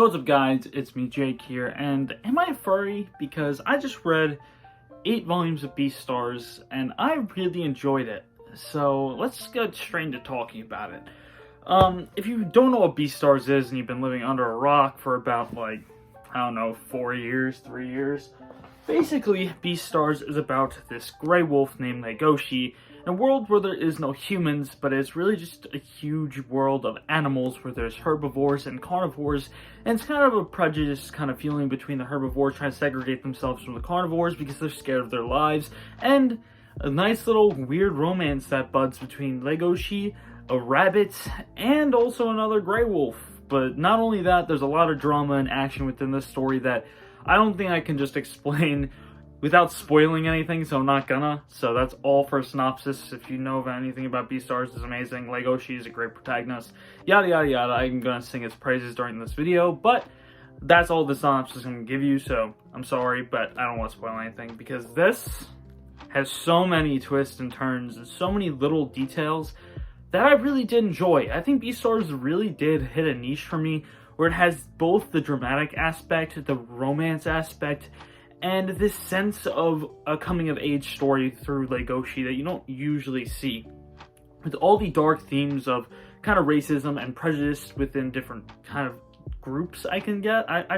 Yo, what's up guys, it's me Jake here, and am I a furry? Because I just read 8 volumes of Beastars, and I really enjoyed it. So let's get straight into talking about it. If you don't know what Beastars is, and you've been living under a rock for about, 4 years, 3 years, basically, Beastars is about this gray wolf named Legoshi, in a world where there is no humans, but it's really just a huge world of animals where there's herbivores and carnivores, and it's kind of a prejudiced kind of feeling between the herbivores trying to segregate themselves from the carnivores because they're scared of their lives, and a nice little weird romance that buds between Legoshi, a rabbit, and also another gray wolf. But not only that, there's a lot of drama and action within this story that I don't think I can just explain without spoiling anything, so I'm not gonna. So that's all for a synopsis. If you know anything about Beastars, it's amazing. Legoshi is a great protagonist. Yada yada yada. I'm gonna sing his praises during this video, but that's all the synopsis I'm gonna give you, so I'm sorry, but I don't want to spoil anything because this has so many twists and turns and so many little details that I really did enjoy. I think Beastars really did hit a niche for me where it has both the dramatic aspect, the romance aspect, and this sense of a coming-of-age story through Legoshi that you don't usually see. With all the dark themes of kind of racism and prejudice within different kind of groups I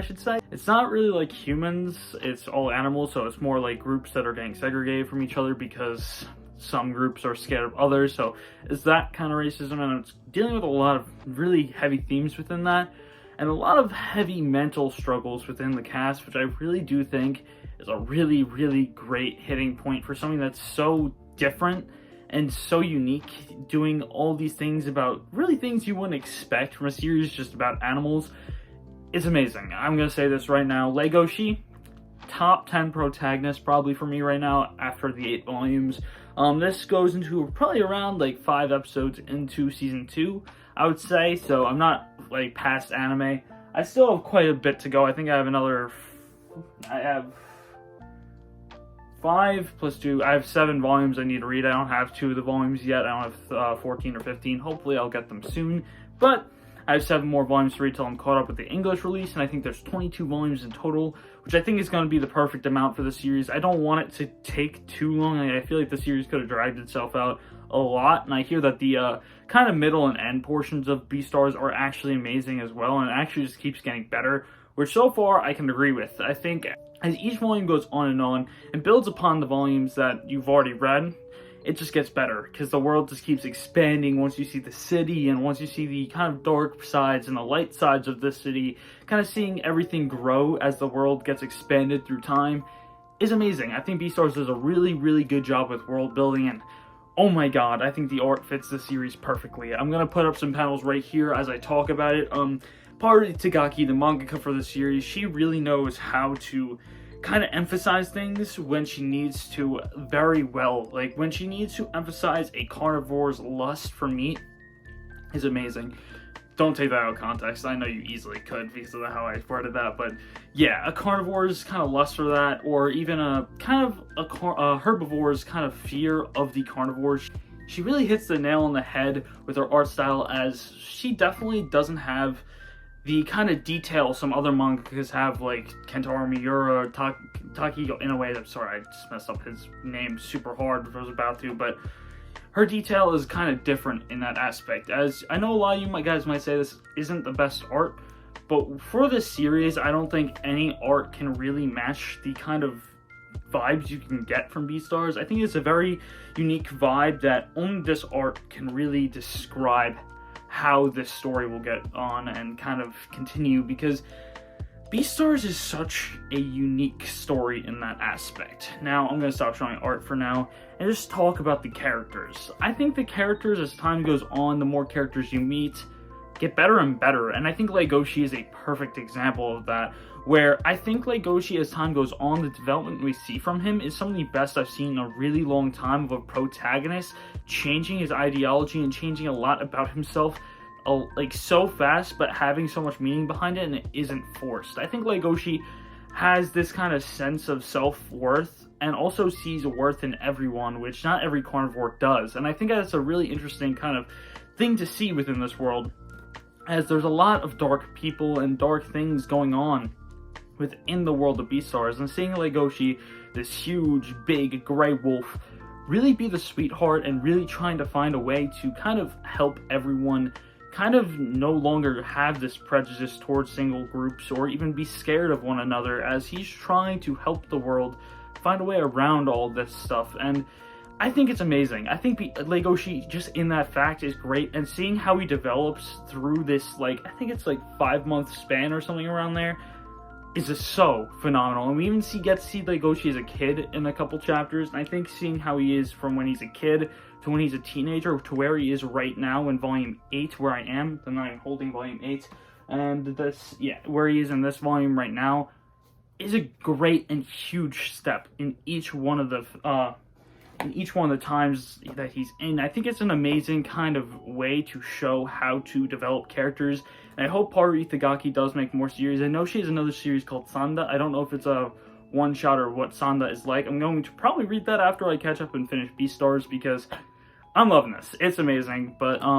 should say. It's not really like humans, it's all animals, so it's more like groups that are getting segregated from each other because some groups are scared of others, so it's that kind of racism, and it's dealing with a lot of really heavy themes within that. And a lot of heavy mental struggles within the cast, which I really do think is a really, really great hitting point for something that's so different and so unique, doing all these things about really things you wouldn't expect from a series just about animals. It's amazing. I'm going to say this right now. Legoshi, top 10 protagonist probably for me right now after the 8 volumes. This goes into probably around 5 episodes into season 2, I would say, so I'm not past anime. I still have quite a bit to go. I think I have 5 plus 2. I have 7 volumes I need to read. I don't have 2 of the volumes yet. I don't have 14 or 15. Hopefully I'll get them soon, but I have 7 more volumes to read till I'm caught up with the English release, and I think there's 22 volumes in total, which I think is going to be the perfect amount for the series. I don't want it to take too long. I feel like the series could have dragged itself out a lot, and I hear that the kind of middle and end portions of Beastars are actually amazing as well, and it actually just keeps getting better, which so far I can agree with. I think as each volume goes on and builds upon the volumes that you've already read, it just gets better, because the world just keeps expanding once you see the city, and once you see the kind of dark sides and the light sides of this city, kind of seeing everything grow as the world gets expanded through time is amazing. I think Beastars does a really, really good job with world building, and oh my god, I think the art fits the series perfectly. I'm going to put up some panels right here as I talk about it. Party Tagaki, the mangaka for the series, she really knows how to kind of emphasize things when she needs to very well. Like when she needs to emphasize a carnivore's lust for meat is amazing. Don't take that out of context. I know you easily could because of how I worded that, but yeah, a carnivore's kind of lust for that, or even a kind of a herbivore's kind of fear of the carnivores. She really hits the nail on the head with her art style, as she definitely doesn't have the kind of detail some other mangakas have, like Kentaro Miura, Taki Inoue. I'm sorry, I just messed up his name super hard if I was about to, but her detail is kind of different in that aspect. As I know a lot of you guys might say this isn't the best art, but for this series, I don't think any art can really match the kind of vibes you can get from Beastars. I think it's a very unique vibe that only this art can really describe how this story will get on and kind of continue, because Beastars is such a unique story in that aspect. Now, I'm going to stop showing art for now and just talk about the characters. I think the characters, as time goes on, the more characters you meet, get better and better, and I think Legoshi is a perfect example of that, where I think Legoshi, as time goes on, the development we see from him is some of the best I've seen in a really long time, of a protagonist changing his ideology and changing a lot about himself so fast, but having so much meaning behind it, and it isn't forced. I think Legoshi has this kind of sense of self-worth and also sees worth in everyone, which not every carnivore does, and I think that's a really interesting kind of thing to see within this world. as there's a lot of dark people and dark things going on within the world of Beastars, and seeing Legoshi, this huge, big, gray wolf, really be the sweetheart and really trying to find a way to kind of help everyone kind of no longer have this prejudice towards single groups or even be scared of one another, as he's trying to help the world find a way around all this stuff. And I think it's amazing. I think Legoshi, just in that fact, is great, and seeing how he develops through this, like, I think it's like 5-month span or something around there, is just so phenomenal. And we even get to see Legoshi as a kid in a couple chapters, and I think seeing how he is from when he's a kid to when he's a teenager to where he is right now in volume 8, where I am, then I'm holding volume 8, and this, yeah, where he is in this volume right now, is a great and huge step in each one of the times that he's in. I think it's an amazing kind of way to show how to develop characters, and I hope Haru Itagaki does make more series. I know she has another series called Sanda. I don't know if it's a one-shot or what Sanda is like. I'm going to probably read that after I catch up and finish Beastars, because I'm loving this. It's amazing, but I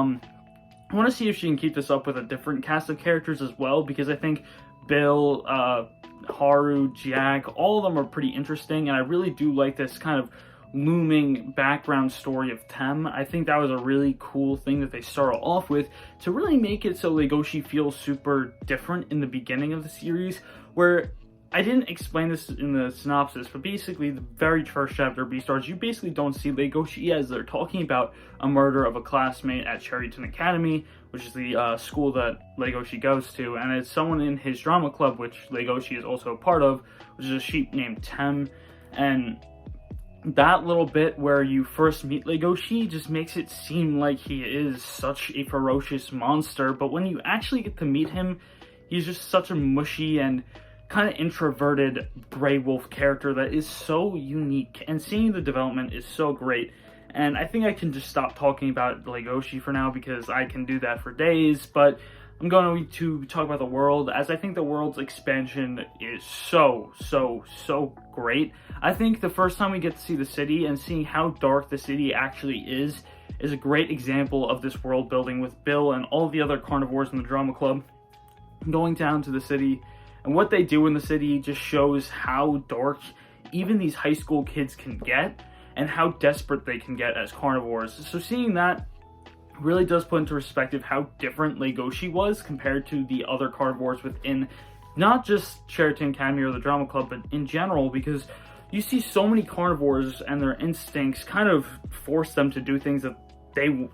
want to see if she can keep this up with a different cast of characters as well, because I think Bill, Haru, Jack, all of them are pretty interesting, and I really do like this kind of looming background story of Tem. I think that was a really cool thing that they started off with to really make it so Legoshi feels super different in the beginning of the series, where I didn't explain this in the synopsis, but basically the very first chapter of Beastars, you basically don't see Legoshi as they're talking about a murder of a classmate at Cherryton Academy, which is the school that Legoshi goes to, and it's someone in his drama club, which Legoshi is also a part of, which is a sheep named Tem. And that little bit where you first meet Legoshi just makes it seem like he is such a ferocious monster, but when you actually get to meet him, he's just such a mushy and kind of introverted gray wolf character that is so unique, and seeing the development is so great. And I think I can just stop talking about Legoshi for now, because I can do that for days, but I'm going to talk about the world, as I think the world's expansion is so great. I think the first time we get to see the city and seeing how dark the city actually is a great example of this world building, with Bill and all the other carnivores in the drama club going down to the city. And what they do in the city just shows how dark even these high school kids can get, and how desperate they can get as carnivores. So seeing that really does put into perspective how different Legoshi was compared to the other carnivores within not just Cherryton Academy or the drama club, but in general, because you see so many carnivores and their instincts kind of force them to do things that they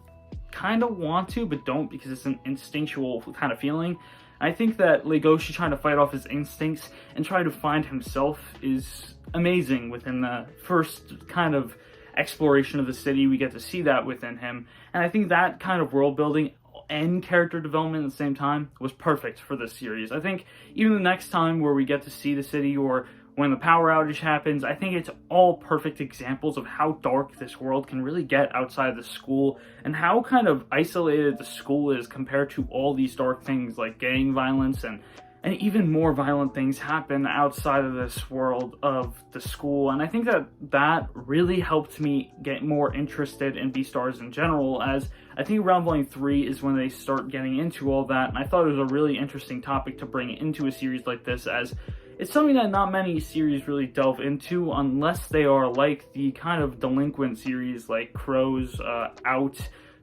kind of want to but don't, because it's an instinctual kind of feeling. I think that Legoshi trying to fight off his instincts and try to find himself is amazing within the first kind of exploration of the city. We get to see that within him, and I think that kind of world building and character development at the same time was perfect for this series. I think even the next time where we get to see the city, or when the power outage happens, I think it's all perfect examples of how dark this world can really get outside of the school, and how kind of isolated the school is compared to all these dark things like gang violence and even more violent things happen outside of this world of the school. And I think that really helped me get more interested in Beastars in general, as I think around volume 3 is when they start getting into all that, and I thought it was a really interesting topic to bring into a series like this, as it's something that not many series really delve into, unless they are like the kind of delinquent series like Crow's Out,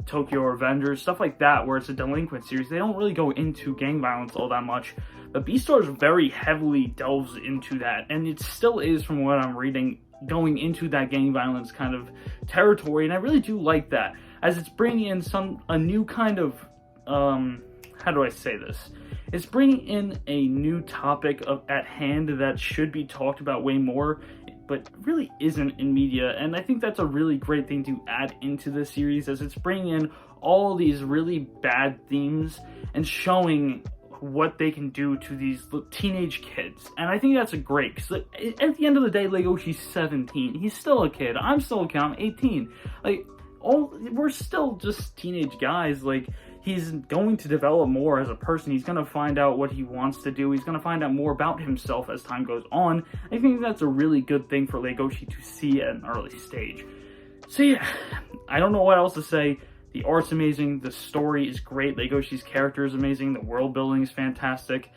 Tokyo Revengers, stuff like that, where it's a delinquent series. They don't really go into gang violence all that much, but Beastars very heavily delves into that, and it still is, from what I'm reading, going into that gang violence kind of territory, and I really do like that, as it's bringing in a new kind of, how do I say this? It's bringing in a new topic at hand that should be talked about way more, but really isn't in media, and I think that's a really great thing to add into this series, as it's bringing in all these really bad themes and showing what they can do to these teenage kids. And I think that's great, because at the end of the day, Legoshi's 17. He's still a kid. I'm still a kid. I'm 18. Like, we're still just teenage guys. Like, he's going to develop more as a person. He's going to find out what he wants to do. He's going to find out more about himself as time goes on. I think that's a really good thing for Legoshi to see at an early stage. So yeah, I don't know what else to say. The art's amazing, the story is great, Legoshi's character is amazing, the world building is fantastic.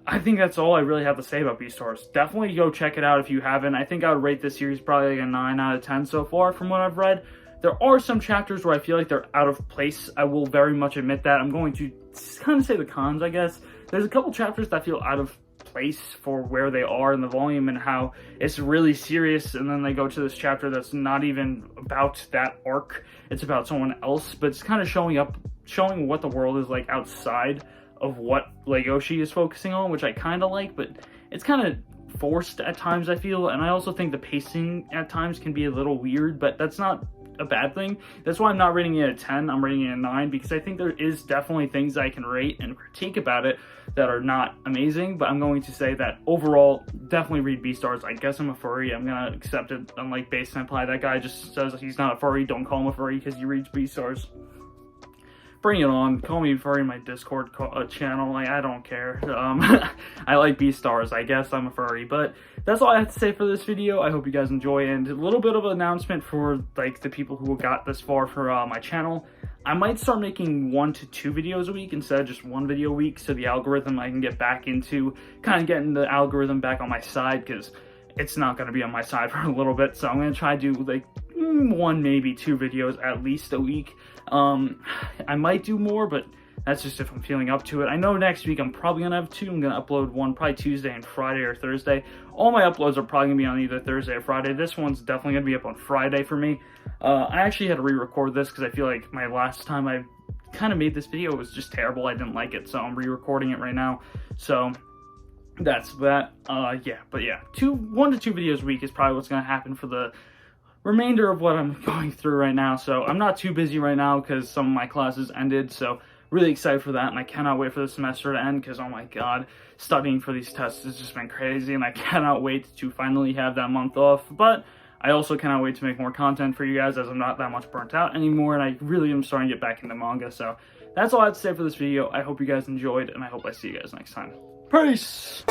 I think that's all I really have to say about Beastars. Definitely go check it out if you haven't. I think I would rate this series probably like a 9 out of 10 so far from what I've read. There are some chapters where I feel like they're out of place. I will very much admit that. I'm going to kind of say the cons, I guess. There's a couple chapters that feel out of place for where they are in the volume and how it's really serious, and then they go to this chapter that's not even about that arc. It's about someone else, but it's kind of showing what the world is like outside of what Legoshi is focusing on, which I kind of like, but it's kind of forced at times, I feel. And I also think the pacing at times can be a little weird, but that's not a bad thing. That's why I'm not rating it a 10, I'm rating it a 9, because I think there is definitely things I can rate and critique about it that are not amazing, but I'm going to say that overall, definitely read Beastars. I guess I'm a furry, I'm gonna accept it, unlike Base Senpai. That guy just says he's not a furry, don't call him a furry because he reads Beastars. Bring it on, call me furry in my Discord channel, like, I don't care. I like Beastars, I guess I'm a furry, but that's all I have to say for this video. I hope you guys enjoy, and a little bit of an announcement for like the people who got this far for my channel. I might start making 1 to 2 videos a week instead of just 1 video a week, so the algorithm, I can get back into, kind of getting the algorithm back on my side, because it's not going to be on my side for a little bit. So I'm going to try to do like 1, maybe 2 videos at least a week. I might do more, but that's just if I'm feeling up to it. I know next week I'm probably going to have 2. I'm going to upload 1 probably Tuesday and Friday or Thursday. All my uploads are probably going to be on either Thursday or Friday. This one's definitely going to be up on Friday for me. I actually had to re-record this because I feel like my last time I kind of made this video was just terrible. I didn't like it, so I'm re-recording it right now. So that's that. Yeah, but yeah, 1 to 2 videos a week is probably what's going to happen for the remainder of what I'm going through right now. So I'm not too busy right now because some of my classes ended, so really excited for that, and I cannot wait for the semester to end because, oh my god, studying for these tests has just been crazy, and I cannot wait to finally have that month off. But I also cannot wait to make more content for you guys, as I'm not that much burnt out anymore, and I really am starting to get back into manga. So that's all I have to say for this video. I hope you guys enjoyed, and I hope I see you guys next time. Peace!